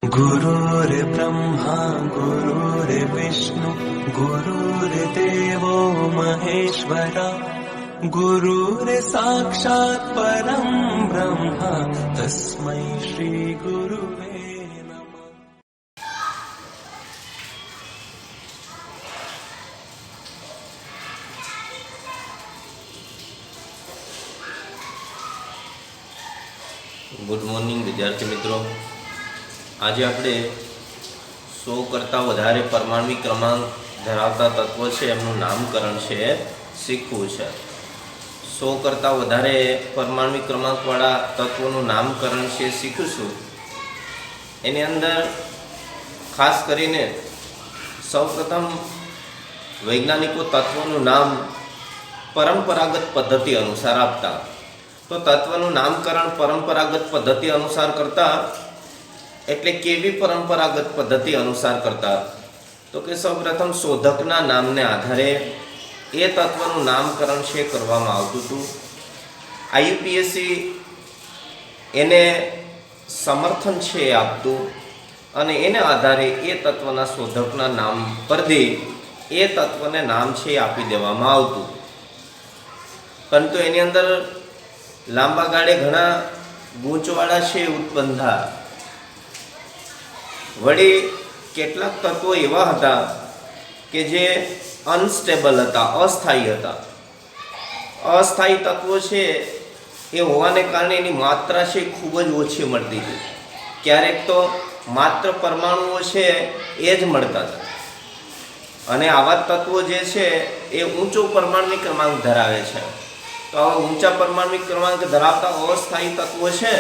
गुरुर्ब्रह्मा गुरुर्विष्णु गुरुर्देवो महेश्वरा गुरुर्साक्षात् परं ब्रह्म तस्मै श्री गुरुवे नमः। ગુડ મોર્નિંગ વિદ્યાર્થી મિત્રો, આજે આપણે 100 કરતાં વધારે પરમાણ્વિક ક્રમાંક ધરાવતા તત્વો છે એમનું નામકરણ છે શીખવું છે। 100 કરતાં વધારે પરમાણ્વિક ક્રમાંકવાળા તત્વોનું નામકરણ છે શીખીશું। એની અંદર ખાસ કરીને સૌપ્રથમ વૈજ્ઞાનિકો તત્વોનું નામ પરંપરાગત પદ્ધતિ અનુસાર આપતા। તો તત્વનું નામકરણ પરંપરાગત પદ્ધતિ અનુસાર કરતા એટલે કેવી પરંપરાગત પદ્ધતિ અનુસાર કરતા? તો કે સૌપ્રથમ શોધકના નામને આધારે એ તત્વનું નામકરણ છે કરવામાં આવતું હતું। આઈયુપીએસસી એને સમર્થન છે આપતું અને એને આધારે એ તત્વના શોધકના નામ પરથી એ તત્વને નામ છે આપી દેવામાં આવતું। પરંતુ એની અંદર લાંબા ગાળે ઘણા ગૂંચવાળા છે ઉત્પન્ન થયા। વળી કેટલાક તત્વો એવા હતા કે જે અનસ્ટેબલ હતા, અસ્થાયી હતા। અસ્થાયી તત્વો છે એ હોવાને કારણે એની માત્રા છે ખૂબ જ ઓછી મળતી હતી। ક્યારેક તો માત્ર પરમાણુઓ છે એ જ મળતા હતા અને આવા તત્વો જે છે એ ઊંચો પરમાણ્વિક ક્રમાંક ધરાવે છે। તો આવા ઊંચા પરમાણ્વિક ક્રમાંક ધરાવતા અસ્થાયી તત્વો છે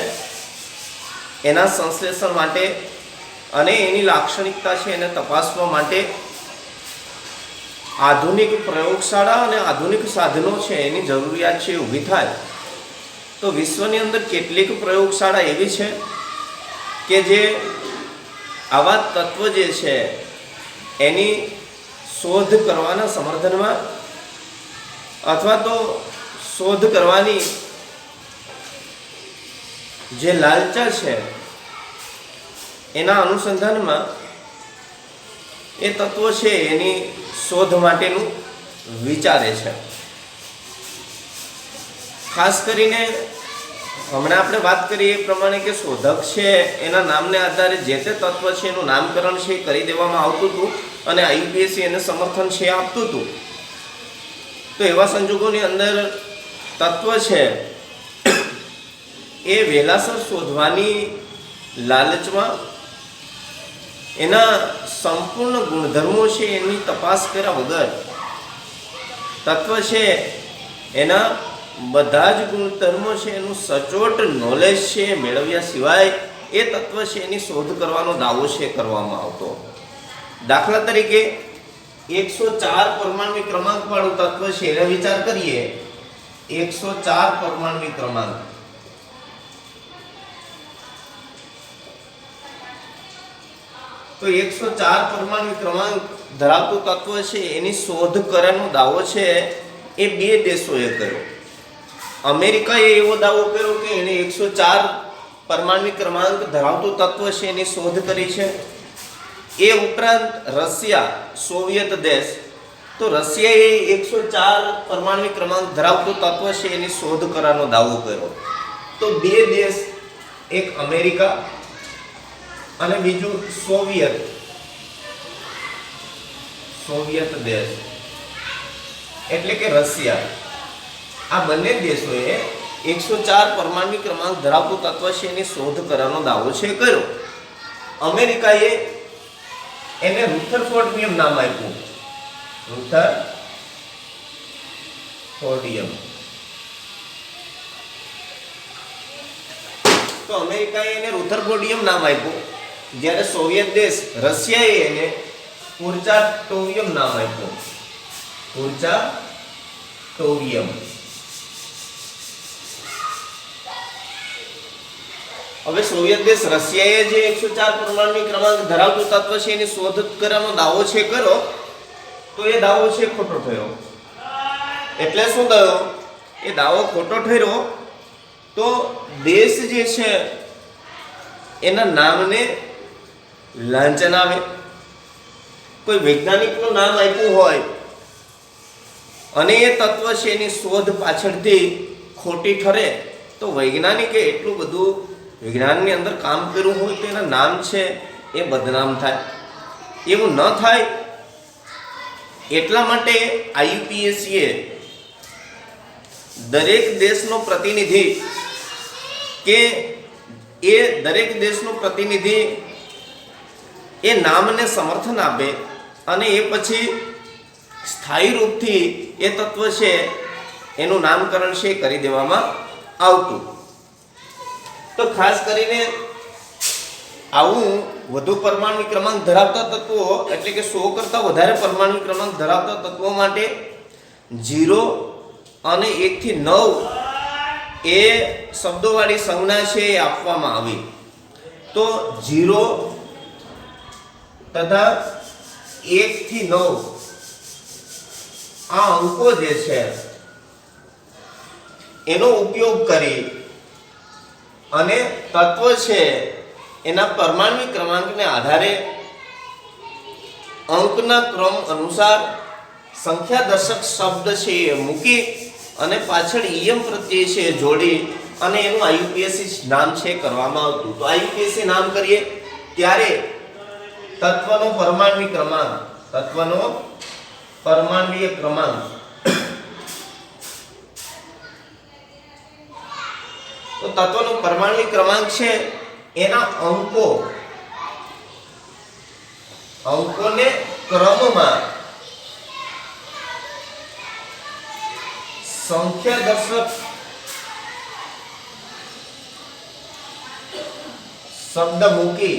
એના સંશ્લેષણ માટે અને એની લાક્ષણિકતા છે એને તપાસવા માટે આધુનિક પ્રયોગશાળા અને આધુનિક સાધનો છે એની જરૂરિયાત છે ઊભી થાય। તો વિશ્વની અંદર કેટલીક પ્રયોગશાળા એવી છે કે જે આવા તત્વ જે છે એની શોધ કરવાના સમર્થનમાં અથવા તો શોધ કરવાની જે લાલચા છે એના અનુસંધાનમાં એ તત્વો છે એની શોધ માટેનું વિચારે છે। ખાસ કરીને હમણાં આપણે વાત કરીએ એ પ્રમાણે કે શોધક છે એના નામને આધારે જે તે તત્વ છે એનું નામકરણ છે કરી દેવામાં આવતું હતું અને આઈયુપીએસસી એને સમર્થન છે આપતું હતું। તો એવા સંજોગોની અંદર તત્વ છે એ વહેલાસર શોધવાની લાલચમાં એના સંપૂર્ણ ગુણધર્મો છે એની તપાસ કર્યા વગર તત્વ છે એના બધા જ ગુણધર્મો છે એનું સચોટ નોલેજ છે મેળવ્યા સિવાય એ તત્વ છે એની શોધ કરવાનો દાવો છે કરવામાં આવતો। દાખલા તરીકે 104 પરમાણ્વિક ક્રમાંક વાળું તત્વ છે એને વિચાર કરીએ। 104 પરમાણ્વિક ક્રમાંક, તો 104 પરમાણ્વિક ક્રમાંક ધરાવતું તત્વ છે એની શોધ કરવાનો દાવો છે એ બે દેશોએ કર્યો। અમેરિકાએ એવો દાવો કર્યો કે એણે 104 પરમાણ્વિક ક્રમાંક ધરાવતું તત્વ છે એની શોધ કરી છે। એ ઉપરાંત રશિયા, સોવિયત દેશ, તો રશિયાએ 104 પરમાણ્વિક ક્રમાંક ધરાવતું તત્વ છે એની શોધ કરવાનો દાવો કર્યો। તો બે દેશ, એક અમેરિકા અને બીજું સોવિયત દેશ એટલે કે રશિયા, આ બંને દેશોએ 104 પરમાણ્વિક ક્રમાંક ધરાવતું તત્વ છે એની શોધ કરવાનો દાવો છે કર્યો। અમેરિકાએ એને રુથરફોર્ડિયમ નામ આપ્યું। રુથરફોર્ડિયમ, તો અમેરિકાએ એને રુથરફોર્ડિયમ નામ આપ્યું, જ્યારે સોવિયત દેશ રશિયાએ એને કુર્ચાટોવિયમ નામ આપ્યું। કુર્ચાટોવિયમ। હવે સોવિયત દેશ રશિયાએ જે 104 પરમાણ્વિક ક્રમાંક ધરાવતું તત્વ છે એની શોધ કરવાનો દાવો છે કર્યો, તો એ દાવો છે ખોટો થયો। એટલે શું થયું? એ દાવો ખોટો ઠર્યો તો દેશ જે છે એના નામને લાંછન આવે. કોઈ વૈજ્ઞાનિકનું નામ આપ્યું હોય અને એ તત્વ છે એની શોધ પાછળથી ખોટી ઠરે તો વૈજ્ઞાનિકે એટલું બધું વિજ્ઞાનની અંદર કામ કર્યું હોય તો એના નામ છે એ બદનામ થાય. એવું ન થાય એટલા માટે IUPACએ દરેક દેશનો પ્રતિનિધિ કે એ દરેક દેશનો પ્રતિનિધિ એ નામને સમર્થન આપે અને એ પછી સ્થાયી રૂપથી એ તત્વ છે એનું નામકરણ છે કરી દેવામાં આવતું. તો ખાસ કરીને આવું વધુ પરમાણુ ક્રમાંક ધરાવતા તત્વો એટલે કે 100 કરતાં વધારે પરમાણુ ક્રમાંક ધરાવતા તત્વો માટે 0 અને 1 થી 9 એ શબ્દોવાળી સંજ્ઞા છે એ આપવામાં આવી. તો 0 તથા 1 થી 9 આ અંકો જે છે એનો ઉપયોગ કરી અને તત્વ છે એના પરમાણુ ક્રમાંકને આધારે અંકના ક્રમ અનુસાર સંખ્યાદર્શક શબ્દ છે એ મૂકી અને પાછળ EM પ્રત્યય છે જોડી અને એનું IUPAC નામ છે કરવામાં આવતું. તો IUPAC નામ કરીએ ત્યારે તત્વનો પરમાણુ ક્રમાંક તો તત્વનો પરમાણુ ક્રમાંક છે એના અંકોને ક્રમમાં સંખ્યાદર્શક શબ્દ મૂકી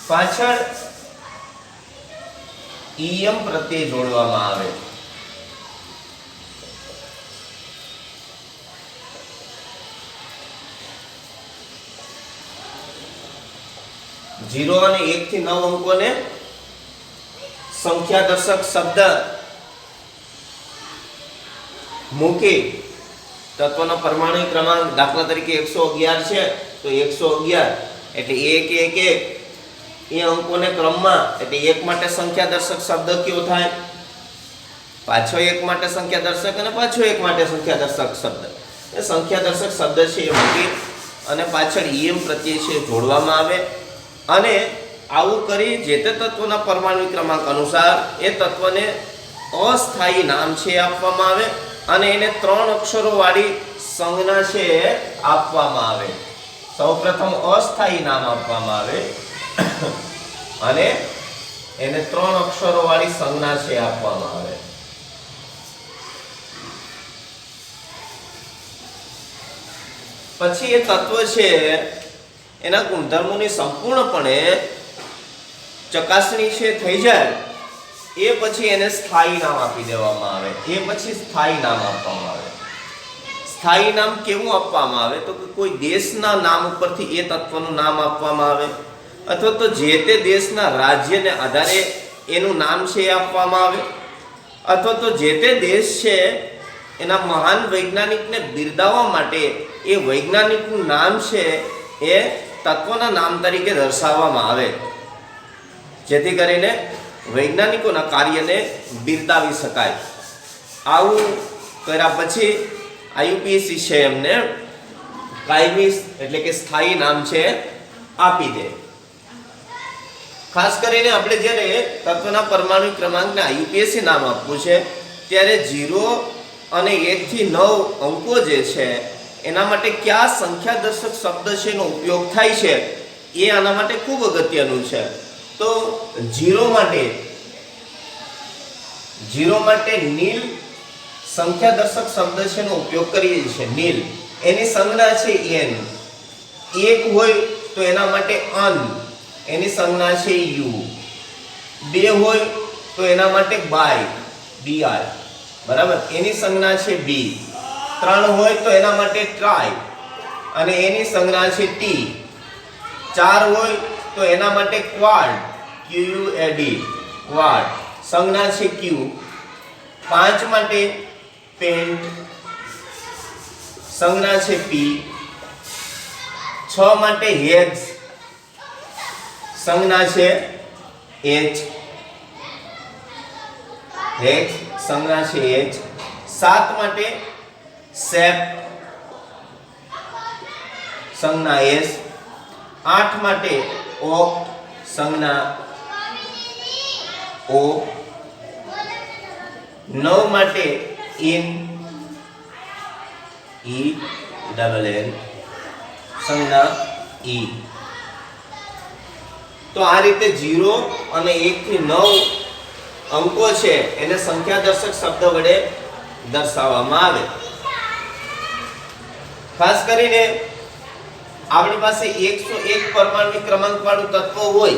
પાછળ EM પ્રત્યય જોડવામાં આવે. જીરો અને 1 થી 9 અંકોને સંખ્યાદર્શક શબ્દ મૂકી તત્વનો પરમાણુ ક્રમાંક દાખલા તરીકે 111 છે તો 111 એટલે 1 1 1 એ અંકોને ક્રમમાં એટલે 1 માટે સંખ્યાદર્શક શબ્દ કયો થાય, પાછો 1 માટે સંખ્યાદર્શક અને પાછો 1 માટે સંખ્યાદર્શક શબ્દ. એ સંખ્યાદર્શક શબ્દ છે એ મૂકી અને પાછળ EM પ્રત્યય છે જોડવામાં આવે અને આવું કરી જે તે તત્વના પરમાણુ ક્રમાંક અનુસાર એ તત્વને અસ્થાયી નામ છે આપવામાં આવે અને એને 3 અક્ષરો વાળી સંજ્ઞા છે આપવામાં આવે. સૌપ્રથમ અસ્થાયી નામ આપવામાં આવે અને એને 3 અક્ષરો વાળી સંજ્ઞા છે આપવામાં આવે. પછી એ તત્વ છે એના ગુણધર્મોની સંપૂર્ણપણે ચકાસણી છે થઈ જાય એ પછી એને સ્થાયી નામ આપી દેવામાં આવે. એ પછી સ્થાયી નામ આપવામાં આવે. સ્થાયી નામ કેવું આપવામાં આવે તો કે કોઈ દેશના નામ ઉપરથી એ તત્વનું નામ આપવામાં આવે અથવા તો જે તે દેશના રાજ્યને આધારે એનું નામ છે એ આપવામાં આવે અથવા તો જે તે દેશ છે એના મહાન વૈજ્ઞાનિકને બિરદાવવા માટે એ વૈજ્ઞાનિકનું નામ છે એ તત્વના નામ તરીકે દર્શાવવામાં આવે જેથી કરીને વૈજ્ઞાનિકોના કાર્યને બિરદાવી શકાય. આવું કર્યા પછી IUPAC છે એમને કાયમી એટલે કે સ્થાયી નામ છે આપી દે. ખાસ કરીને આપણે જ્યારે તત્વના પરમાણુ ક્રમાંકને IUPAC નામ આપવું છે ત્યારે 0 અને 1 થી 9 અંકો જે છે એના માટે કયા સંખ્યાદર્શક શબ્દ છે એનો ઉપયોગ થાય છે એ આના માટે ખૂબ અગત્યનું છે. તો 0 માટે નીલ સંખ્યાદર્શક શબ્દ છે એનો ઉપયોગ કરીએ છીએ. નીલ એની સંજ્ઞા છે n. 1 હોય તો એના માટે અન એની સંજ્ઞા છે u. 2 હોય તો એના માટે બાય br બરાબર એની સંજ્ઞા છે b. 3 હોય તો એના માટે ટ્રાય અને એની સંજ્ઞા છે t. 4 હોય તો એના માટે ક્વાડ QUAD ક્વાડ સંજ્ઞા છે q. 5 માટે પેન્ટ સંજ્ઞા છે p. 6 6 માટે હેજ સંજ્ઞા છે એચ, હેજ સંજ્ઞા છે એચ. 7 માટે સેપ સંજ્ઞા એસ. 8 માટે ઓક સંજ્ઞા ઓ. 9 માટે ઇન ઈ ડબલ એન સંજ્ઞા ઈ. તો આ રીતે 0 અને 1 થી 9 અંકો છે એને સંખ્યા દર્શક શબ્દ વડે દર્શાવવામાં આવે. ખાસ કરીને આપણી પાસે 101 પરમાણુ ક્રમાંક વાળું તત્વ હોય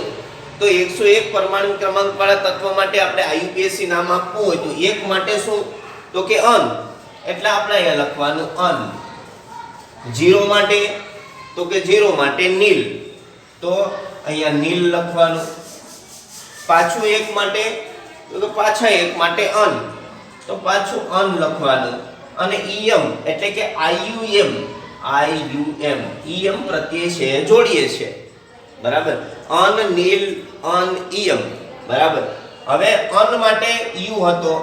તો 101 પરમાણુ ક્રમાંક વાળા તત્વ માટે આપણે IUPAC નામ આપવું હોય તો 1 માટે શું તો કે અન, એટલે આપણે અહીંયા લખવાનું અન. 0 માટે તો કે 0 માટે નીલ, તો અહીંયા નીલ લખવાનું. પાછું 1 માટે તો કે પાછા 1 માટે અન, તો પાછું અન લખવાનું. અને ઈયમ એટલે કે IUM ઈયમ પ્રત્યય છે જોડીએ છે, બરાબર. અન નીલ અન ઈયમ, બરાબર. હવે અન માટે યુ હતો,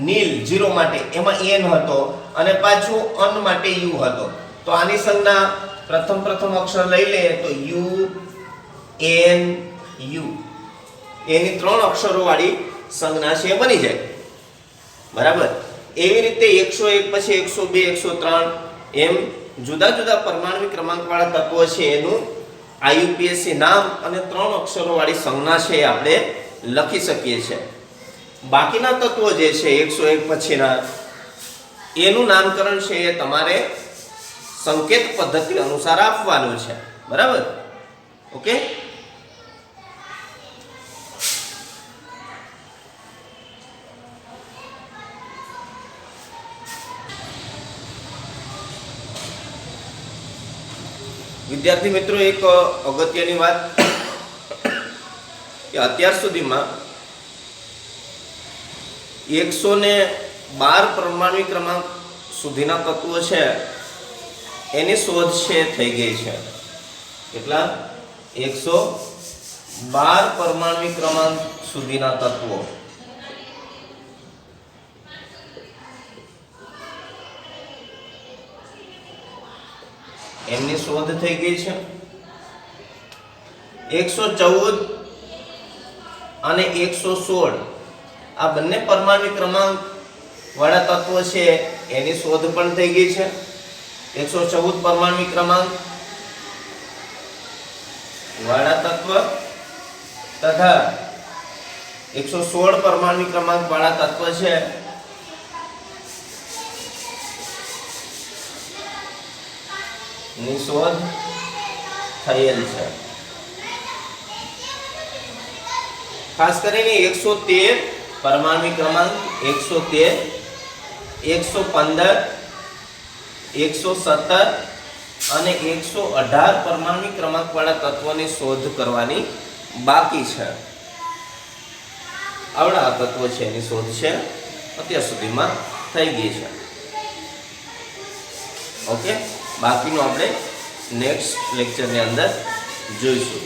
નીલ 0 માટે એમાં એન હતો અને પાછું અન માટે યુ હતો. તો આની સંજ્ઞા પ્રથમ અક્ષર લઈ લે તો યુ એન યુ, એની 3 અક્ષરો વાળી સંજ્ઞા છે બની જાય, બરાબર. એવી રીતે 101 પછી 102 103 એમ જુદા જુદા પરમાણુ ક્રમાંક વાળા તત્વો છે એનું IUPAC નામ અને 3 અક્ષરો વાળી સંજ્ઞા છે આપણે લખી શકીએ છીએ. બાકીના તત્વો જે છે 101 પછીના એનું નામકરણ છે એ તમારે સંકેત પદ્ધતિ અનુસાર આપવાનું છે, બરાબર. ઓકે. વિદ્યાર્થી મિત્રો, એક અગત્યની વાત કે અત્યાર સુધીમાં 112 પરમાણુ ક્રમાંક સુધીના તત્વો છે એની શોધ છે થઈ ગઈ છે. કેટલા? 112 પરમાણુ ક્રમાંક સુધીના તત્વો. એમની શોધ થઈ ગઈ છે. 114 અને 116 આ બંને પરમાણુ ક્રમાંક વાળા તત્વો છે એની શોધ પણ થઈ ગઈ છે. 114 પરમાણુ ક્રમાંક વાળા તત્વ તથા 116 પરમાણુ ક્રમાંક વાળા તત્વ છે ની શોધ થયેલ છે. ખાસ કરીને 113 પરમાણુ ક્રમાંક 113, 115, 117 અને 118 પરમાણુ ક્રમાંક વાળા તત્વોની શોધ કરવાની બાકી છે. આવડા તત્વો છે એની શોધ છે અત્યાર સુધીમાં થઈ ગઈ છે. ઓકે, બાકીનું આપણે નેક્સ્ટ લેક્ચરની અંદર જોઈશું.